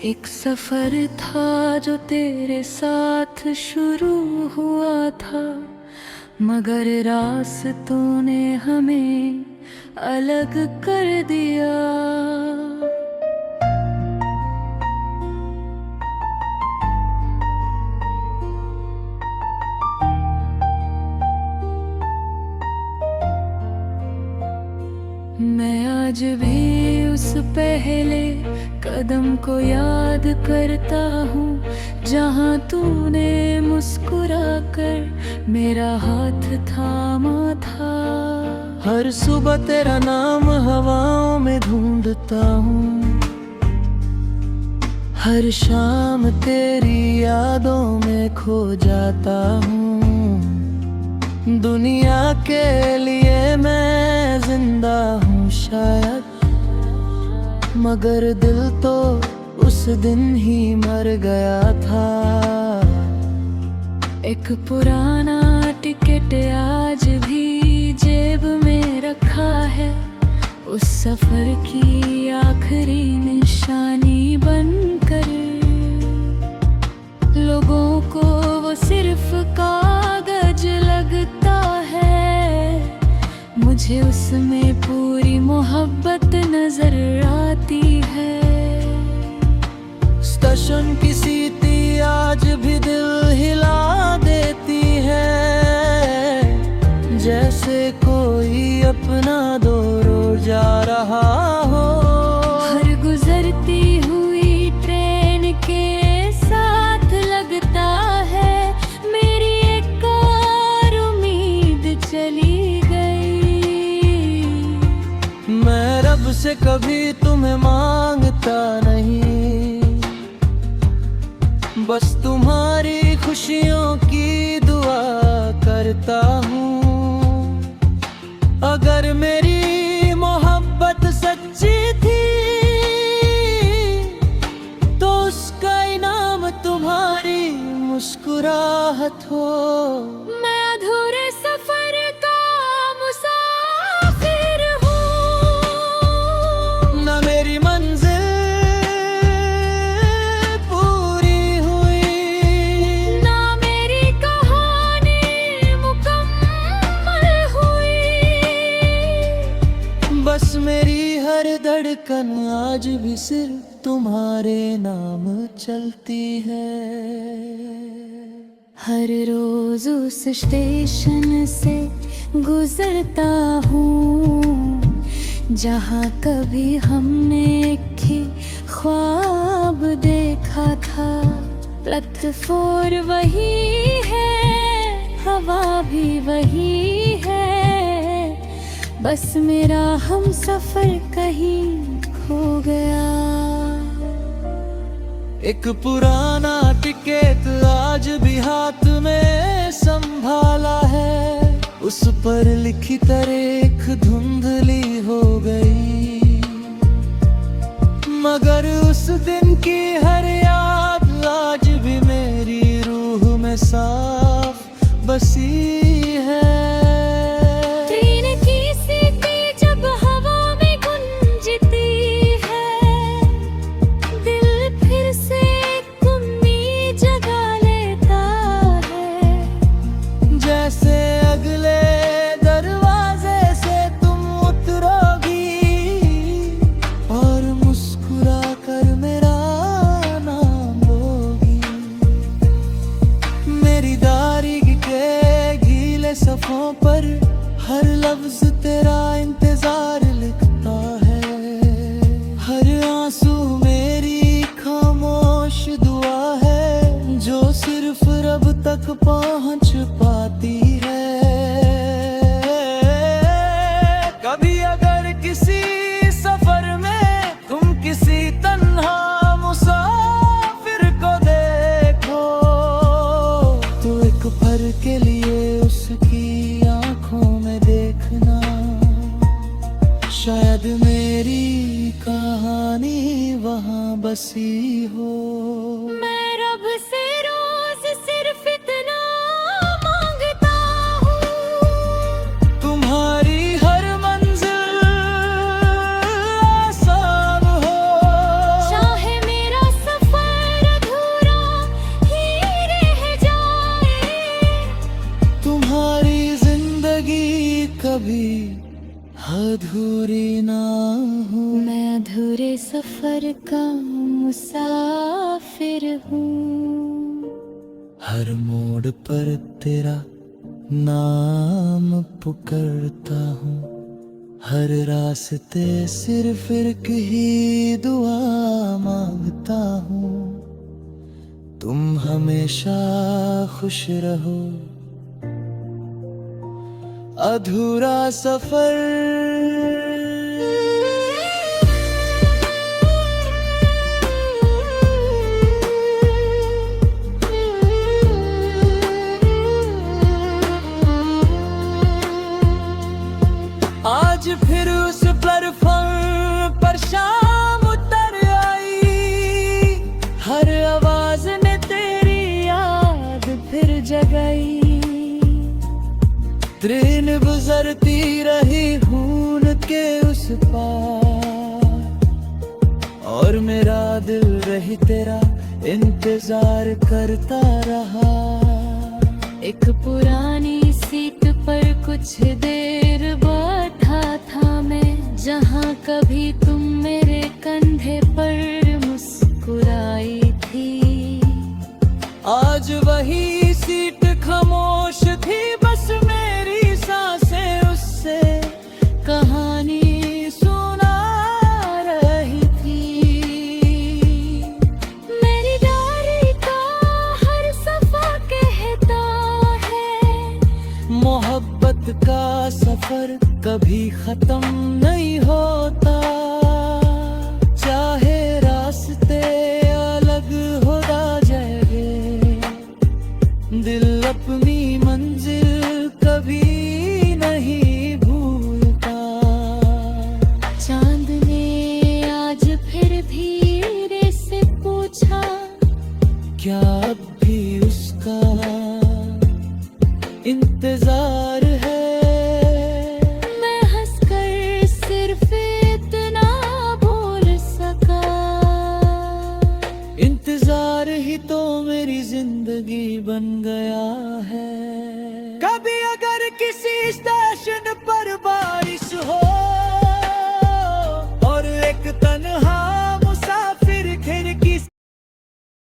एक सफर था जो तेरे साथ शुरू हुआ था, मगर रास्तों ने हमें अलग कर दिया। मैं आज भी उस पहले कदम को याद करता हूँ, जहाँ तूने मुस्कुरा कर मेरा हाथ थामा था। हर सुबह तेरा नाम हवाओं में ढूंढता हूँ, हर शाम तेरी यादों में खो जाता हूँ। दुनिया के लिए मैं जिंदा हूँ शायद, मगर दिल तो उस दिन ही मर गया था। एक पुराना टिकट आज भी जेब में रखा है, उस सफर की आखिरी निशानी बनकर। लोगों को वो सिर्फ कागज लगता है, मुझे उसमें पूरी मोहब्बत नजर आती है। स्टेशन की सीटी आज भी दिल हिला देती है, जैसे कोई अपना दौर जा रहा हो। हर गुजरती हुई ट्रेन के साथ लगता है मेरी एक और उम्मीद चली गई। मैं रब से कभी तुम्हें मांगता नहीं, बस तुम्हारी खुशियों की दुआ करता हूँ। अगर मेरी मोहब्बत सच्ची थी तो उसका इनाम तुम्हारी मुस्कुराहट हो। मैं अधूरे सफर का मुसाफिर हूँ, न मेरी मंजिल पूरी हुई, ना मेरी कहानी मुकम्मल हुई। बस मेरी हर धड़कन आज भी सिर्फ तुम्हारे नाम चलती है। हर रोज उस स्टेशन से गुजरता हूँ, जहाँ कभी हमने एक ही ख्वाब देखा था। प्लेटफॉर्म वही है, हवा भी वही है, बस मेरा हम सफर कहीं खो गया। एक पुराना टिकट आज भी हाथ में संभाला है, उस पर लिखी तारीख धुंधली हो गई, मगर उस दिन की हर याद आज भी मेरी रूह में साफ बसी है। ट्रेन की सीटी जब हवा में गूंजती है, दिल फिर से एक उम्मीद जगा लेता है। जैसे अगले दरवाजे से तुम उतरोगी और मुस्कुरा कर मेरा नाम लोगी। मेरी दारिग के गीले सफ़ों पर हर लफ्ज तेरा इंतजार लिखता है, हर आंसू मेरी खामोश दुआ है जो सिर्फ रब तक पहुंच पाती है। कभी अगर किसी सफर में तुम किसी तन्हा मुसाफिर को देखो, तो एक पल के लिए उसकी आंखों में देखना, शायद मेरी कहानी वहाँ बसी हो। मैं रब से रोज सिर्फ इतना मांगता हूँ, तुम्हारी हर मंजिल आसान हो। चाहे मेरा का मुसाफिर हूँ। हर मोड़ पर तेरा नाम पुकारता हूँ, हर रास्ते सिर्फ एक ही दुआ मांगता हूँ। तुम हमेशा खुश रहो, अधूरा सफर। आज फिर उस प्लेटफॉर्म पर शाम उतर आई, हर आवाज ने तेरी याद फिर जगाई। ट्रेन गुजरती रही खून के उस पार, और मेरा दिल रही तेरा इंतजार करता रहा। एक पुरानी सीट पर कुछ देर बैठा था मैं, जहाँ कभी तुम मेरे कंधे पर मुस्कुराई थी। आज वही सीट खामोश थी, बस मेरी सांसें उससे कहानी सुना रही थी। मेरी डायरी का हर सफा कहता है, मोहब्बत का सफर कभी खत्म नहीं होता। चाहे रास्ते अलग हो जाएंगे, दिल अपनी मंजिल कभी नहीं भूलता। चांद ने आज फिर धीरे से पूछा, क्या अब भी उसका इंतजार है? मैं हंसकर सिर्फ इतना बोल सका, इंतजार ही तो मेरी जिंदगी बन गया है। कभी अगर किसी स्टेशन पर बारिश हो और एक तन्हा